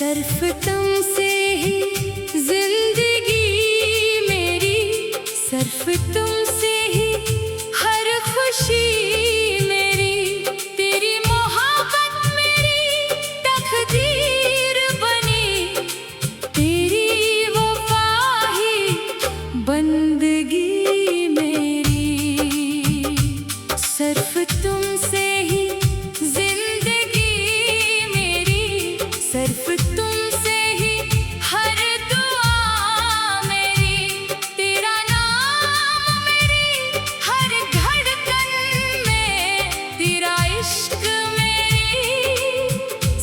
सिर्फ तुमसे ही जिंदगी मेरी, सिर्फ तुमसे ही हर खुशी मेरी। तेरी मोहब्बत मेरी तकदीर बनी, तेरी वफा ही बंदगी मेरी। सिर्फ तुमसे ही जिंदगी मेरी, सिर्फ तुमसे ही हर दुआ मेरी। तेरा नाम मेरी हर धड़कन में, तेरा इश्क मेरी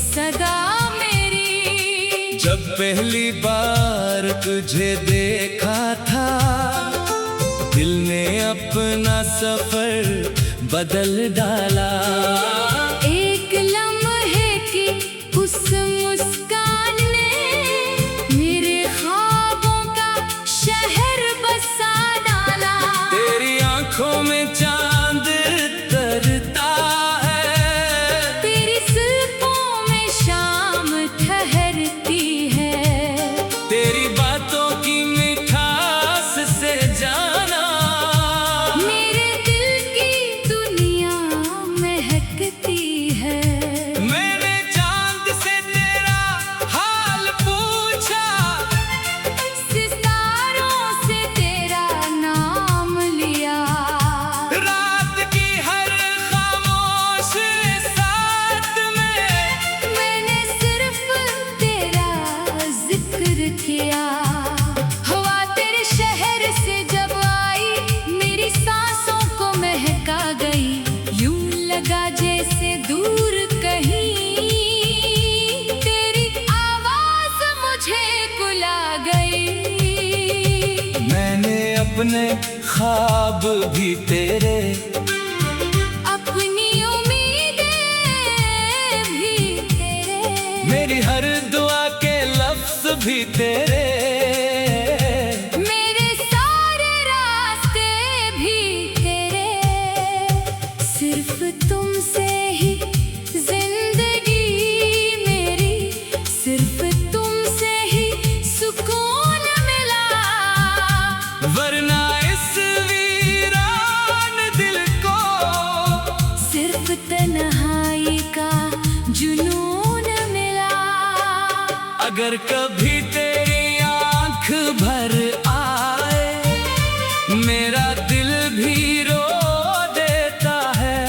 सदा मेरी। जब पहली बार तुझे देखा था, दिल ने अपना सफर बदल डाला। एक लम्हे की उस मुस्कान ने मेरे ख्वाबों का शहर बसा डाला। तेरी आंखों में चांद तरता है, तेरी जुल्फों में शाम ठहरती है। तेरी बातों की मिठास से जाना, मेरे दिल की दुनिया महकती है। मैंने चांद से तेरा हाल पूछा, सितारों से तेरा नाम लिया। रात की हर खामोश साथ में मैंने सिर्फ तेरा जिक्र किया। हवा तेरे शहर से जब आई, मेरी सांसों को महका गई। यूं लगा जैसे दूर कहीं तेरी आवाज मुझे बुला गई। मैंने अपने ख्वाब भी तेरे, अपनी उम्मीदें भी तेरे, मेरी हर दुआ के लफ्ज भी तेरे। मेरे सारे रास्ते भी तेरे। सिर्फ तुमसे ही जिंदगी मेरी, सिर्फ तुमसे ही सुकून मिला। वरना इस वीरान दिल को सिर्फ तन्हाई का जुनून मिला। अगर कभी तेरी आंख भर आए, मेरा दिल भी रो देता है।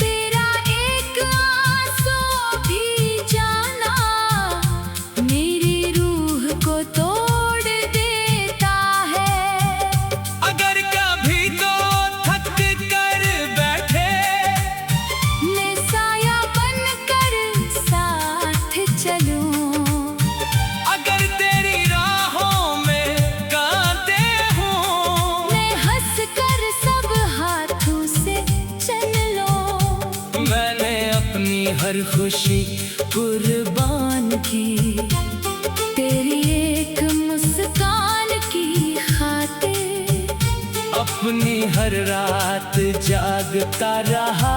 तेरा एक आंसू भी जाना मेरी रूह को तोड़ देता है। अगर कभी तो थक कर बैठे, मैं साया बनकर साथ चलूं। अगर तेरी राहों में कांटे हों, मैं हंस कर सब हाथों से चल लूं। मैंने अपनी हर खुशी कुर्बान की, तेरी एक मुस्कान की खातिर। अपनी हर रात जागता रहा।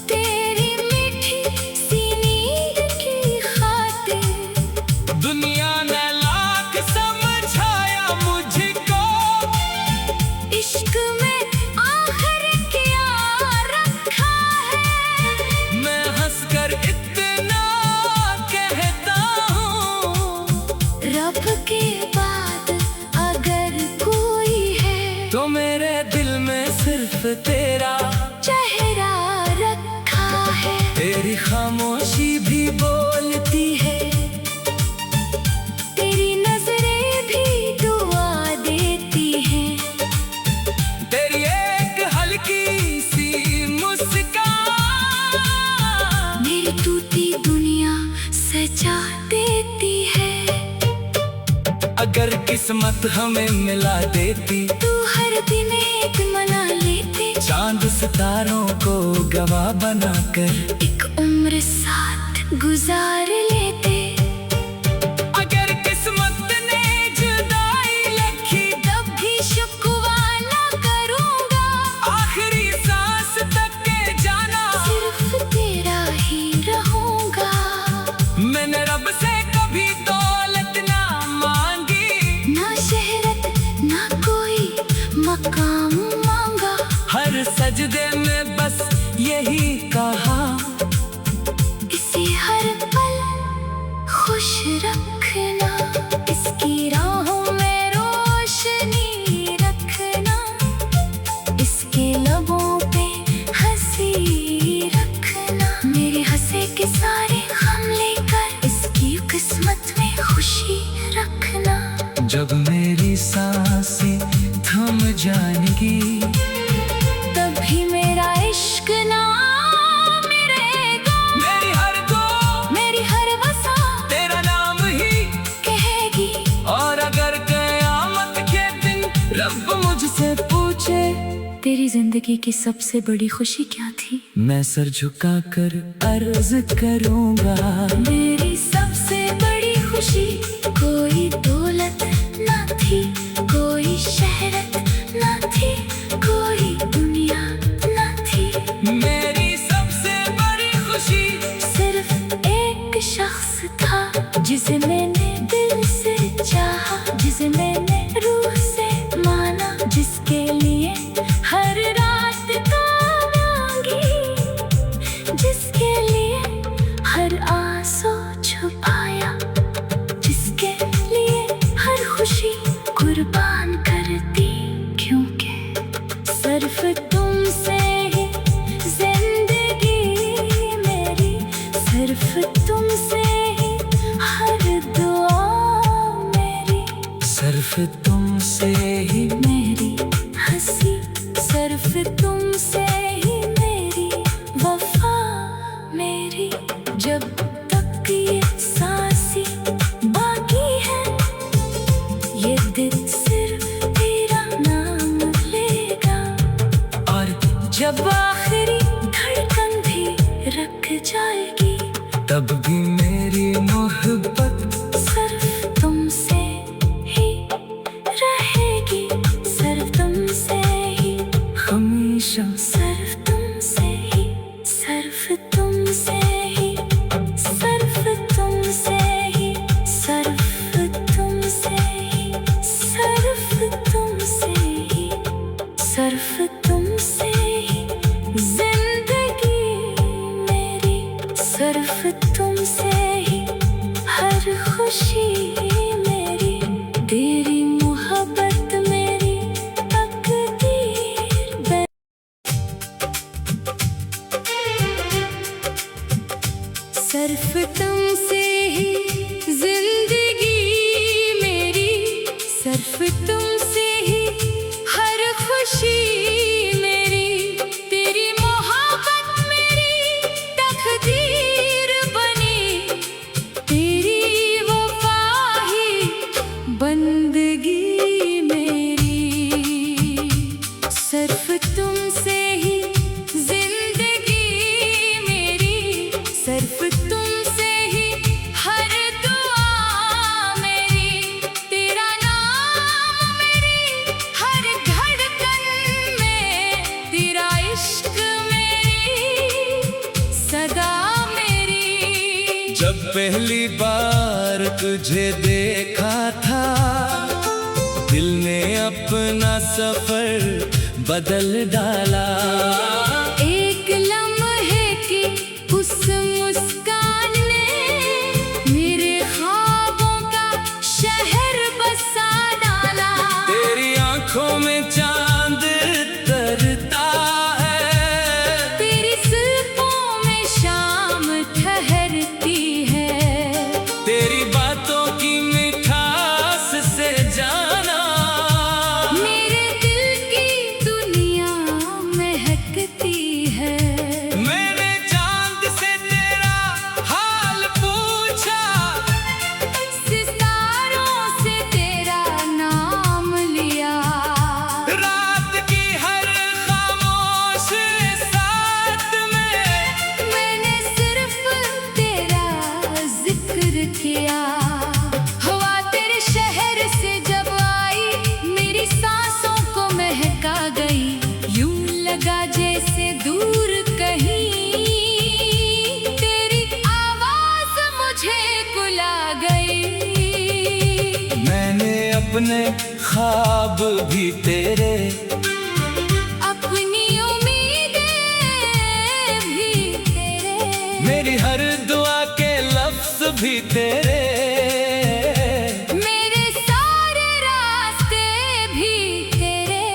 तेरी मीठी सी नींद की खातिर। दुनिया ने लाख समझाया मुझको, इश्क में आखिर क्या रखा है। मैं हंसकर इतना कहता हूँ, रब के बाद अगर कोई है, तो मेरे दिल में सिर्फ तेरा चेहरा रखा है। तेरी खामोशी भी बोलती है, तेरी नजरें भी दुआ देती हैं। तेरी एक हल्की सी मुस्कान मेरी टूटी दुनिया सजा देती है। अगर किस्मत हमें मिला देती, तू हर दिन एक मना लेते। चांद सितारों को गवाह बनाकर एक उम्र साथ गुजार लेते। अगर किस्मत ने जुदाई लिखी, तब भी शुक्वा ना करूंगा। आखिरी सांस तक के जाना। सिर्फ तेरा ही रहूंगा। सजदे में बस यही कहा, इसे हर पल खुश रखना, इसकी राहों में रोशनी रखना, इसके लबों पे हंसी रखना। मेरे हंसे के सारे गम लेकर इसकी किस्मत में खुशी रखना। जब मेरी सांसें थम जाएंगी, तभी मेरा इश्क नाम मिलेगा। मेरी हर दो, मेरी हर वसा तेरा नाम ही कहेगी। और अगर क़यामत के दिन रब मुझसे पूछे, तेरी जिंदगी की सबसे बड़ी खुशी क्या थी? मैं सर झुकाकर अर्ज करूंगा, मेरी सबसे बड़ी खुशी कोई दौलत ना थी, कोई शहरत ना थी, कोई दुनिया ना थी। मेरी सबसे बड़ी खुशी सिर्फ एक शख्स था, जिसे मैंने दिल से चाहा, जिसे मैंने रूह से माना, जिसके लिए हर रात काम मांगी, जिसके लिए हर आंसू छुपाया, जिसके लिए हर खुशी कुर्बान करती। क्योंकि सिर्फ तुमसे ही जिंदगी मेरी, सिर्फ तुमसे ही हर दुआ मेरी, सिर्फ तुमसे ही मेरी हंसी, सिर्फ तुमसे ही मेरी वफा मेरी। जब तक ये सांसें बाकी है, ये दिल सिर्फ तेरा नाम लेगा। और जब आखिरी धड़कन भी रख जाएगी, तब भी मेरी मोहब्बत सिर्फ तुमसे ही रहेगी, सिर्फ तुमसे ही, हमेशा। सिर्फ तुमसे ही, सिर्फ तुमसे ही, सिर्फ तुमसे ही, सिर्फ तुमसे ही, सिर्फ तुमसे ही, सिर्फ तुमसे ही जिंदगी मेरी, सिर्फ तुमसे ही हर खुशी मेरी। तेरी मोहब्बत मेरी तकदीर बन। सिर्फ तुमसे ही जिंदगी मेरी, सिर्फ तुमसे ही हर खुशी मेरी। तेरी मोहब्बत मेरी तकदीर बनी, तेरी वफा ही बंदगी मेरी। सिर्फ तुमसे ही जिंदगी मेरी, सिर्फ तुमसे ही हर दुआ मेरी। तेरा नाम मेरी हर धड़कन में, तेरा इश्क मेरी सदा मेरी। जब पहली बार तुझे देखा था, दिल ने अपना सफर बदल डाला। एक लम्हे की उस मुस्कान ने मेरे ख्वाबों का शहर बसा डाला। तेरी आंखों में चांद तरता है, तेरी जुल्फों में शाम ठहरती है। तेरी बातों की मिठास से जाना, मेरे दिल की दुनिया महकती है। मैंने चांद से तेरा हाल पूछा, सितारों से तेरा नाम लिया। रात की हर खामोश साथ में मैंने सिर्फ तेरा जिक्र किया। हवा तेरे शहर से जब आई, मेरी सांसों को महका गई। यूं लगा जैसे दूर कहीं तेरी आवाज मुझे बुला गई। मैंने अपने ख्वाब भी तेरे अपनी भी तेरे, मेरे सारे रास्ते भी तेरे,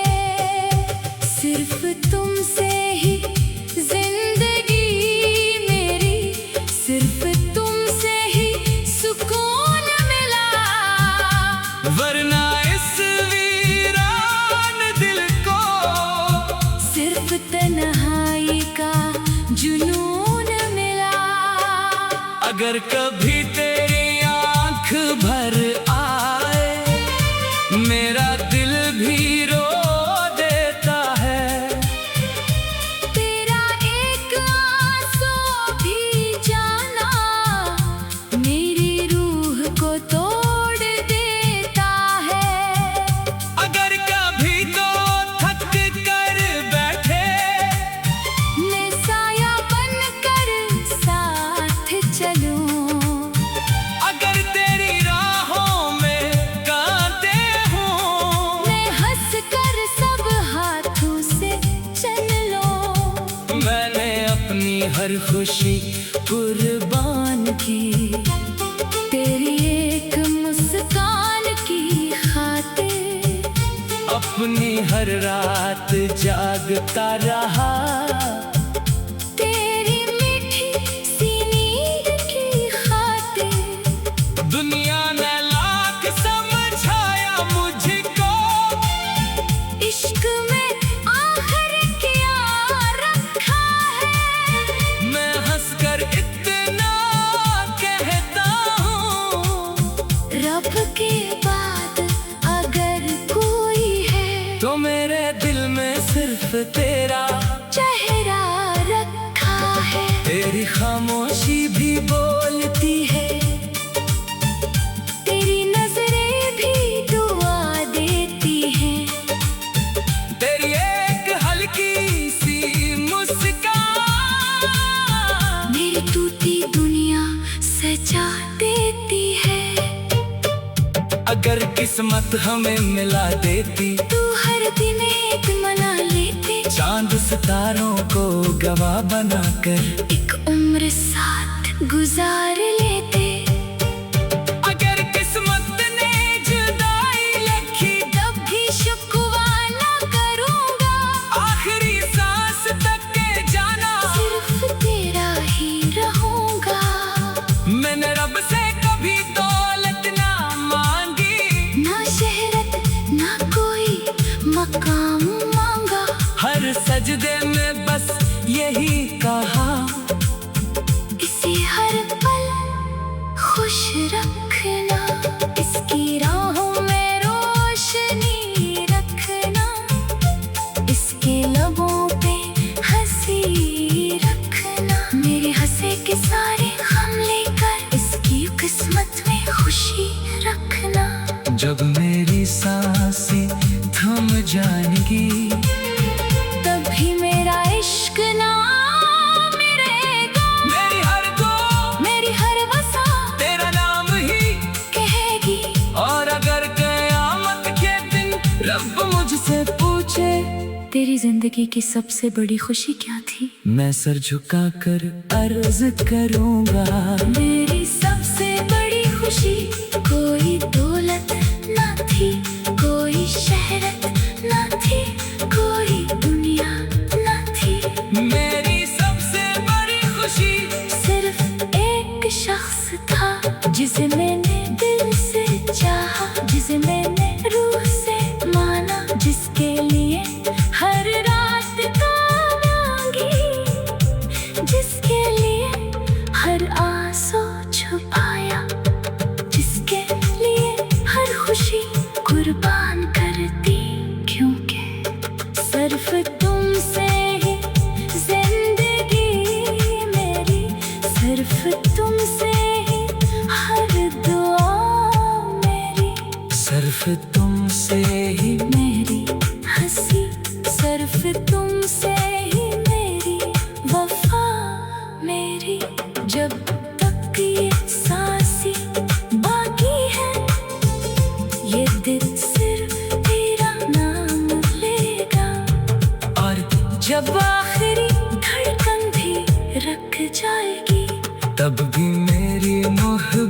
सिर्फ तुमसे ही जिंदगी मेरी, सिर्फ तुमसे ही सुकून मिला। वरना इस वीरान दिल को सिर्फ तन्हाई का जुनून मिला। अगर कभी तेरी आंख भर आए, मेरा दिल भी रो देता है। तेरा एक आंसू भी जाना मेरी रूह को तोड़ देता है। अगर कभी तो थक कर बैठे, मैं साया बनकर साथ चलूं। अगर तेरी राहों में कांटे हों, मैं हंस कर सब हाथों से चल लूं। मैंने अपनी हर खुशी कुर्बान की, तेरी एक मुस्कान की खातिर। अपनी हर रात जागता रहा। तेरी मीठी सी नींद की खातिर। दुनिया ने लाख समझाया मुझको, इश्क में आखिर क्या रखा है। मैं हंसकर इतना कहता हूँ, रब के बाद अगर कोई है, तो मेरे दिल में सिर्फ तेरा चेहरा रखा है। तेरी खामोशी भी बोलती है, तेरी नजरें भी दुआ देती हैं। तेरी एक हल्की सी मुस्कान मेरी टूटी दुनिया सजा देती है। अगर किस्मत हमें मिला देती, तू हर दिन एक मना लेते, चांद सितारों को गवाह बनाकर एक उम्र साथ गुजार लेते। अगर किस्मत ने जुदाई लिखी, तब भी शुक्वा ना करूंगा, आखिरी सांस तक के जाना सिर्फ तेरा ही रहूंगा। मैंने रब से कभी दौलत ना मांगी, ना शहरत ना कोई मकाम मांगा। हर सजदे में बस यही कहा, इसे हर पल खुश रखना, इसकी राहों में रोशनी रखना, इसके लबों पे हंसी रखना। मेरे हंसे के सारे गम लेकर इसकी किस्मत में खुशी रखना। जब मेरी सांसें थम जाएंगी, तभी मेरा इश्क नाम रहेगा। मेरी हर दो मेरी हर वसा तेरा नाम ही कहेगी। और अगर क़यामत के दिन रब मुझसे पूछे, तेरी जिंदगी की सबसे बड़ी खुशी क्या थी? मैं सर झुका कर अर्ज करूंगा, मेरी सबसे बड़ी खुशी कोई दौलत ना थी, कोई शहरत ना थी, कोई दुनिया ना थी। मेरी सबसे बड़ी खुशी सिर्फ एक शख्स था, जिसे मैंने दिल से चाहा, जिसे मैंने रूह से माना, जिसके लिए हर रात का मांगी, जिसके लिए हर आंसू छुपाया, जिसके लिए हर खुशी कुर्बान करती। क्योंकि सिर्फ तुमसे ही जिंदगी मेरी, सिर्फ तुमसे ही हर दुआ मेरी, सिर्फ तुमसे ही मेरी हंसी, सिर्फ तुमसे ही मेरी वफा मेरी। जब तक ये सांसी बाकी है, ये दिल सिर्फ तेरा नाम लेगा। और जब आखिरी धड़कन भी रख जाएगी, तब भी मेरी मोहब्बत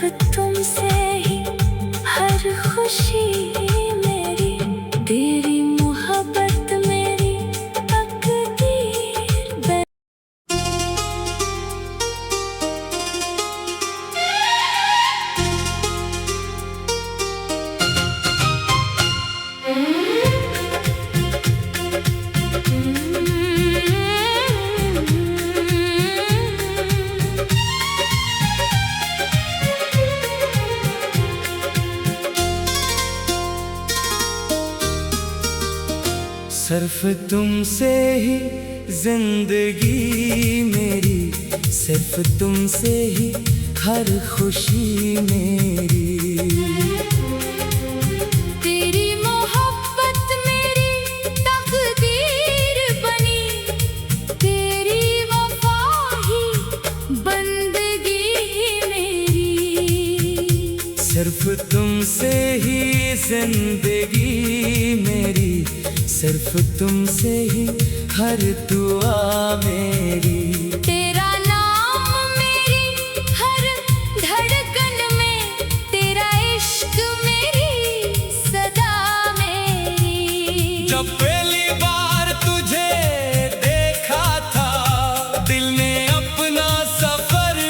तुमसे ही हर खुशी मेरी, तेरी मोहब्बत मेरी तकदीर बन। सिर्फ तुमसे ही जिंदगी मेरी, सिर्फ तुमसे ही हर खुशी मेरी। तेरी मोहब्बत मेरी तकदीर बनी, तेरी वफा ही बंदगी मेरी। सिर्फ तुमसे ही जिंदगी मेरी, सिर्फ तुमसे ही हर दुआ मेरी। तेरा नाम मेरी हर धड़कन में, तेरा इश्क मेरी सदा मेरी। जब पहली बार तुझे देखा था, दिल ने अपना सफर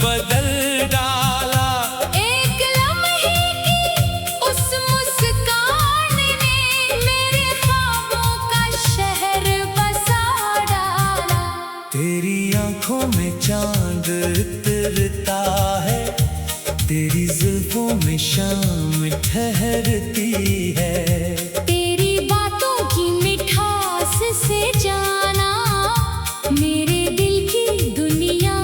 बदल डाला। एक लम्हे की उस मुस्कान ने मेरे ख्वाबों का शहर बसा डाला। तेरी आंखों में चांद उतरता है, तेरी जुल्फों में शाम ठहरती है। तेरी बातों की मिठास से जाना, मेरे दिल की दुनिया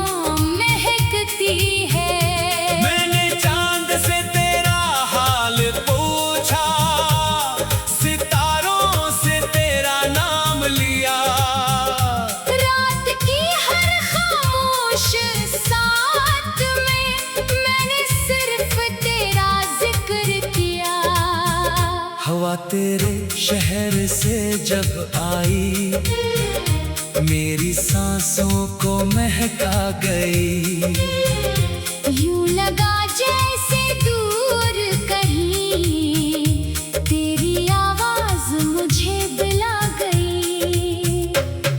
महकती है। मैंने चांद से तेरा हाल पूछा, सितारों से तेरा नाम लिया। रात की हर खामोश साथ में मैंने सिर्फ तेरा जिक्र किया। हवा तेरे शहर से जब आई, मेरी सांसों को महका गई। यूं लगा जैसे दूर कहीं तेरी आवाज मुझे बुला गई।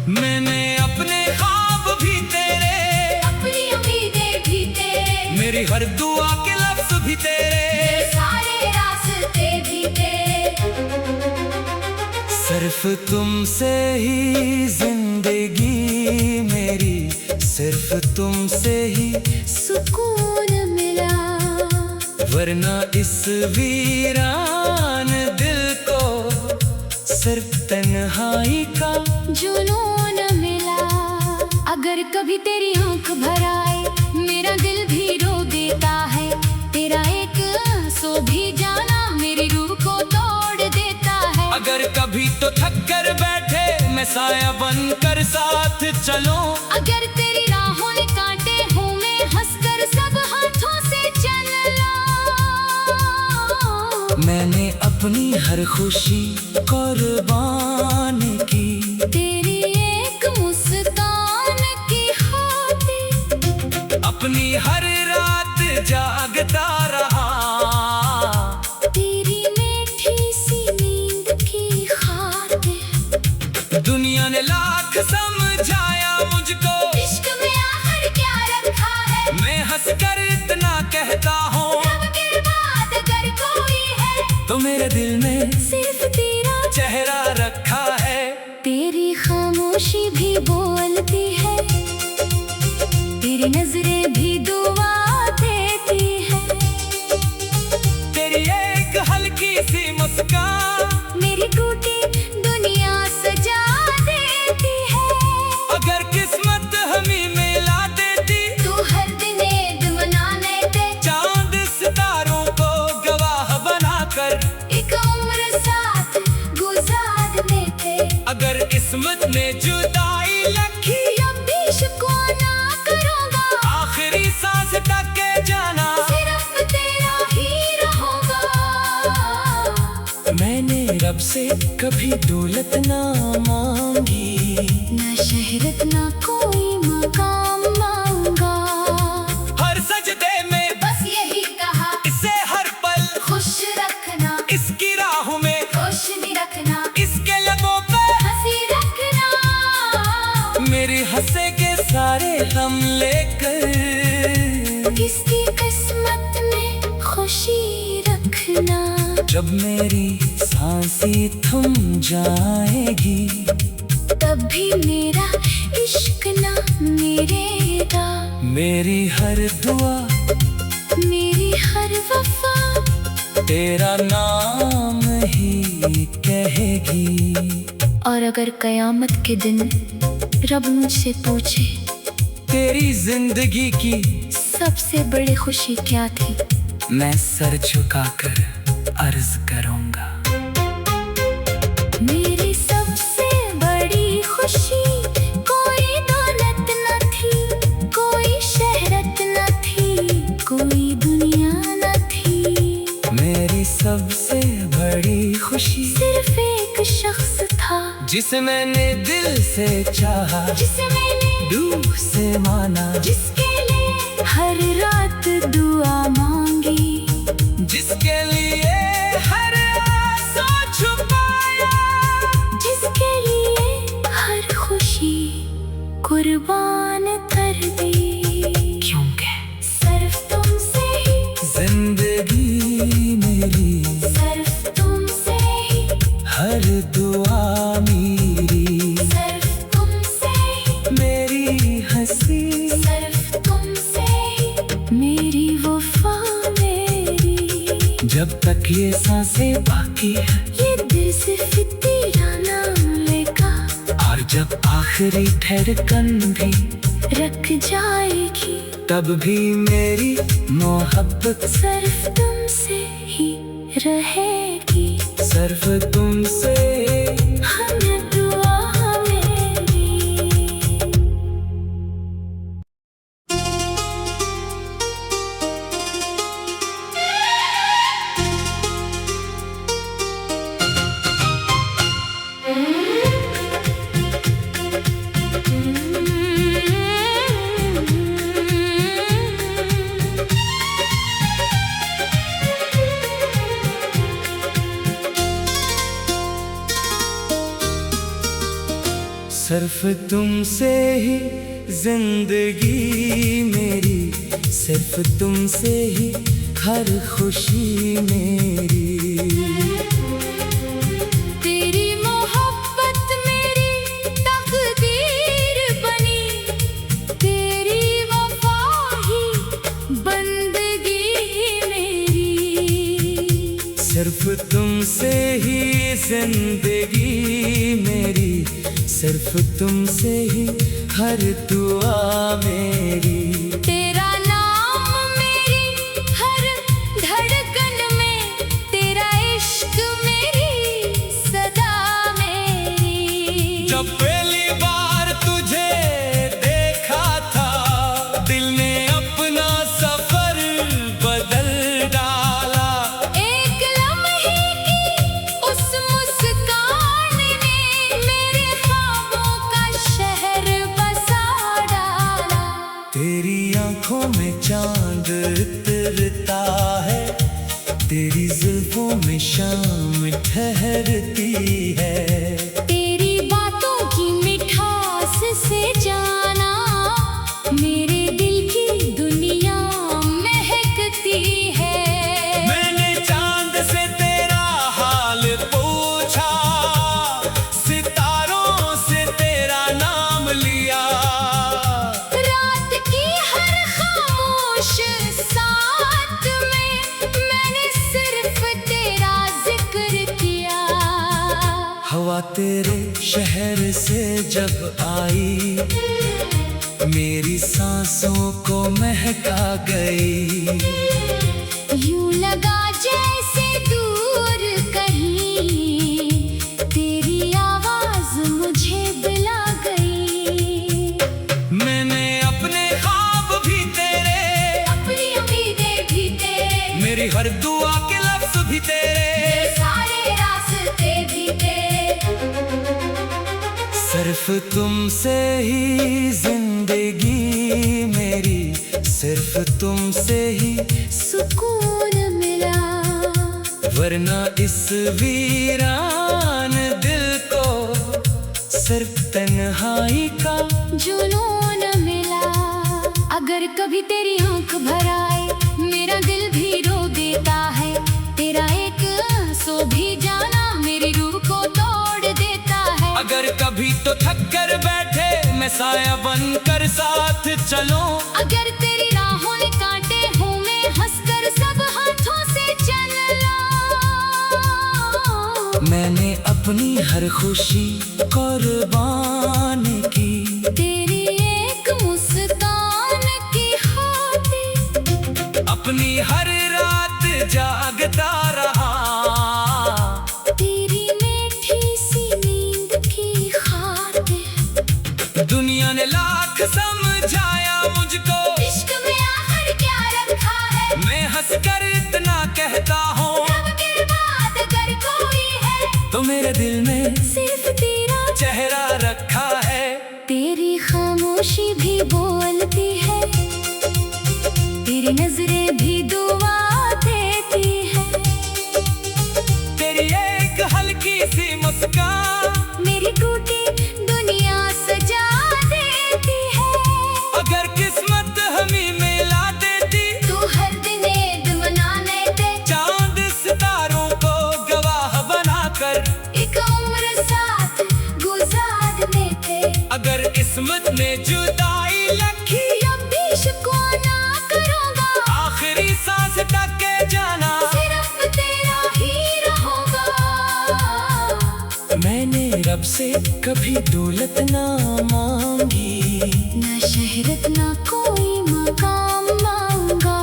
मैंने अपने ख्वाब भी तेरे, अपनी उम्मीदें भी तेरे, मेरी हर दुआ के लफ्ज भी तेरे, सारे रास्ते भी तेरे। सिर्फ तुमसे ही जिंदगी मेरी, सिर्फ तुमसे ही सुकून मिला, वरना इस वीरान दिल को सिर्फ तन्हाई का जुनून मिला। अगर कभी तेरी आंख भर आए, मेरा दिल भी रो देता है। तेरा एक आंसू भी जाना मेरी रूह को तोड़ देता है। अगर कभी तो थक कर बैठे, मैं साया बन कर साथ चलूं। अगर तेरी राहों ने काटे हों, मैं हंसकर सब हाथों से चल लूं। मैंने अपनी हर खुशी कुर्बान की, तेरी एक मुस्कान की खातिर, अपनी हर रात जागता रहा। तेरी मीठी सी नींद की खातिर। दुनिया ने लाख समझाया मुझको, इश्क में आखिर क्या रखा है, मैं हंसकर इतना कहता हूँ। रब के बाद अगर कोई है, तो मेरे दिल में सिर्फ तेरा चेहरा रखा है। तेरी खामोशी भी बोलती है, तेरी नजरें भी दुआ देती है। तेरी एक हल्की सी मुस्कान मेरी टूटी दुनिया सजा देती है। अगर किस्मत हमें मिला देती, तू हर दिन ईद मनाने दे, चांद सितारों को गवाह बनाकर एक उम्र साथ गुजार देते। अगर किस्मत में जुदाई लिखी, अब भी शुक्राना करूँगा, आखिरी सांस तक के जाना सिर्फ तेरा ही रहूँगा। मैंने रब से कभी दौलत ना मांगी, ना शहरत ना कोई मकाम मांगा। हर सजदे में बस यही लेकर। किसकी किस्मत में खुशी रखना, जब मेरी सांसें थम जाएगी, तब भी मेरा इश्क ना मेरेगा। मेरी हर दुआ, मेरी हर वफा तेरा नाम ही कहेगी। और अगर कयामत के दिन रब मुझसे पूछे तेरी जिंदगी की सबसे बड़ी खुशी क्या थी, मैं सर झुकाकर अर्ज करूंगा। मेरी सबसे बड़ी खुशी कोई दौलत न थी, कोई शहरत न थी, कोई दुनिया न थी। मेरी सबसे बड़ी खुशी सिर्फ एक शख्स था, जिसे मैंने दिल से चाहा, जिसे मैंने रूह से माना, जिसके लिए हर रात दुआ मांगी, जिसके लिए हर आसा छुपाया, जिसके लिए हर खुशी कुर्बान कर दी। क्योंकि सिर्फ तुमसे ही जिंदगी मेरी, सिर्फ तुमसे ही हर दुआ मेरी, सिर्फ तुमसे ही मेरी हंसी, सिर्फ तुमसे ही मेरी वफा मेरी। जब तक ये सांसें बाकी है, ये दिल सिर्फ तेरा नाम लेगा, और जब आखिरी धड़कन भी रख जाएगी, तब भी मेरी मोहब्बत सिर्फ तुमसे ही रहेगी। सिर्फ तुमसे हम दुआ मेरी। सिर्फ तुमसे ही जिंदगी मेरी, सिर्फ तुमसे ही हर खुशी मेरी। तेरी मोहब्बत मेरी तकदीर बनी, तेरी वफा ही बंदगी मेरी। सिर्फ तुमसे ही जिंदगी मेरी, सिर्फ तुमसे ही हर दुआ मेरी। तेरा नाम मेरी हर धड़कन में, तेरा इश्क मेरी सदा मेरी। जब पहली बार तुझे देखा था, दिल ने अपना सफर बदल डाला। एक लम्हे की उस मुस्कान ने मेरे ख्वाबों का शहर बसा डाला। तेरी आंखों में चांद उतरता है, तेरी जुल्फों में शाम ठहरती है। तेरी बातों की मिठास से जाना, मेरे दिल की दुनिया महकती है। मैंने चांद से तेरा हाल पूछा, सितारों से तेरा नाम लिया। रात की हर खामोश साथ में मैंने सिर्फ तेरा जिक्र किया। हवा तेरे शहर से जब आई, मेरी सांसों को महका गई। यूं लगा जैसे दूर कहीं तेरी आवाज मुझे बुला गई। मैंने अपने ख्वाब भी तेरे, अपनी उम्मीदें भी तेरे, मेरी हर दुआ के लफ्ज भी तेरे, सारे रास्ते भी तेरे। सिर्फ तुमसे ही जिंदगी मेरी, सिर्फ तुमसे ही सुकून मिला, वरना इस वीरान दिल को सिर्फ तन्हाई का जुनून मिला। अगर कभी तेरी आंख भर आए मेरा दिल भी रो देता है। तेरा एक आंसू भी जाना मेरी रूह को तोड़ देता है। अगर कभी तो थक कर बैठे मैं साया बनकर साथ चलूं। अगर तेरी राहों ने काटे हूँ मैं हंसकर सब हाथों से चल लो। मैंने अपनी हर खुशी कुर्बान की तेरी एक मुस्कान की खातिर। अपनी हर रात जागता रहा। तेरी मीठी सी नींद की खातिर। दुनिया ने लाख समझाया मुझको, इश्क में आखिर क्या रखा है। मैं हंसकर इतना कहता हूँ, रब के बाद अगर कोई है तो मेरे दिल में सिर्फ तेरा चेहरा रखा है। तेरी खामोशी भी बोलती है, तेरी नजरें भी दुआ देती है। तेरी एक हल्की सी मुस्कान मेरी टूटी दुनिया सजा देती है। अगर किस्मत हमें मिला देती, तू हर दिन ईद मनाने दे। चांद सितारों को गवाह बनाकर एक उम्र साथ गुजार देते। अगर किस्मत ने जुदाई लिखी, अब भी शुक्र ना करूँगा, आखिरी सांस तक के जाना सिर्फ तेरा ही रहूँगा। मैंने रब से कभी दौलत ना मांगी, न शहरत ना कोई मकाम मांगा।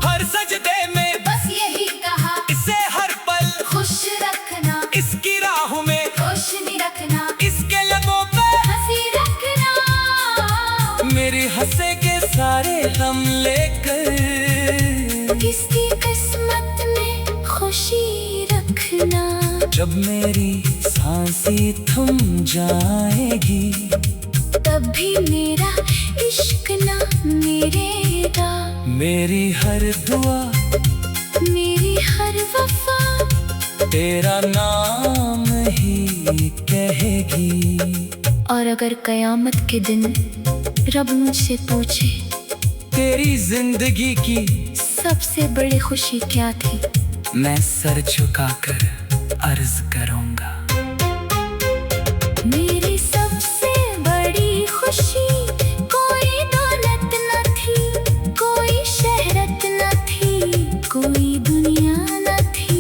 हर सजदे में बस यही कहा, इसे हर पल खुश रखना, इसकी राहों में रोशनी रखना, इसके लबों पे हंसी रखना। मेरी हंसे के सारे गम लेकर किसकी किस्मत में खुशी रखना। जब मेरी सांसें थम जाएगी, तब भी मेरा इश्क ना मेरेगा। मेरी हर दुआ मेरी हर वफा तेरा नाम ही कहेगी। और अगर कयामत के दिन रब मुझसे पूछे तेरी जिंदगी की सबसे बड़ी खुशी क्या थी, मैं सर झुकाकर अर्ज करूंगा, मेरी सबसे बड़ी खुशी कोई दौलत न थी, कोई शहरत न थी, कोई दुनिया न थी।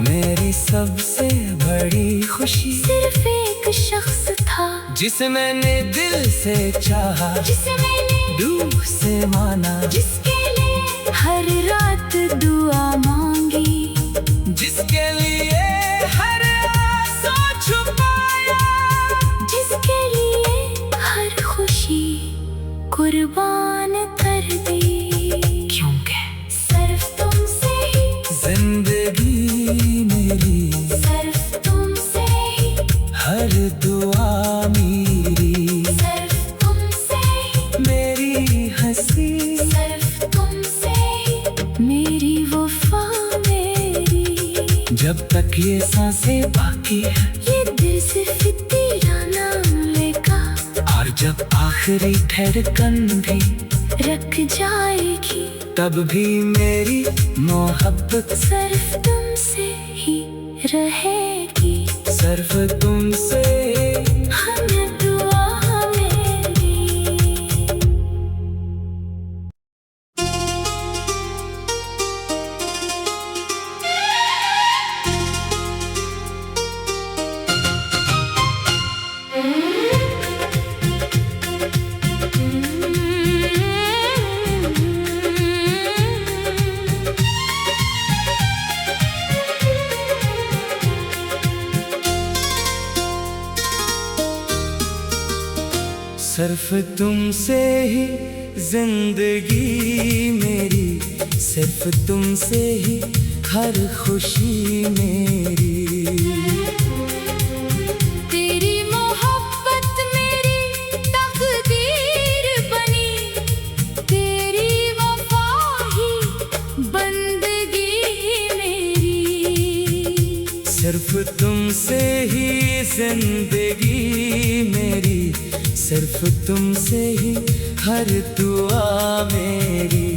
मेरी सबसे बड़ी खुशी सिर्फ एक शख्स था जिसे मैंने दिल से चाहा, जिसे मैंने रूह से माना, जिसके लिए हर रात दुआ मांगी, जिसके लिए हर आसा छुपाया, जिसके लिए हर खुशी कुर्बान कर दी। क्योंकि सिर्फ तुमसे ही जिंदगी मेरी, सिर्फ तुमसे ही हर दुआ मेरी, सिर्फ तुमसे ही मेरी हंसी, सिर्फ तुमसे ही मेरी वफा मेरी। जब तक ये सांसें बाकी है, ये दिल सिर्फ तेरा नाम लेगा, और जब आखिरी धड़कन भी रख जाएगी, तब भी मेरी मोहब्बत सिर्फ तुमसे ही रहेगी। सिर्फ तुमसे हम दुआ मेरी। सिर्फ तुमसे ही जिंदगी मेरी, सिर्फ तुमसे ही हर खुशी मेरी। तेरी मोहब्बत मेरी तकदीर बनी, तेरी वफा ही बंदगी मेरी। सिर्फ तुमसे ही जिंदगी मेरी, सिर्फ तुमसे ही हर दुआ मेरी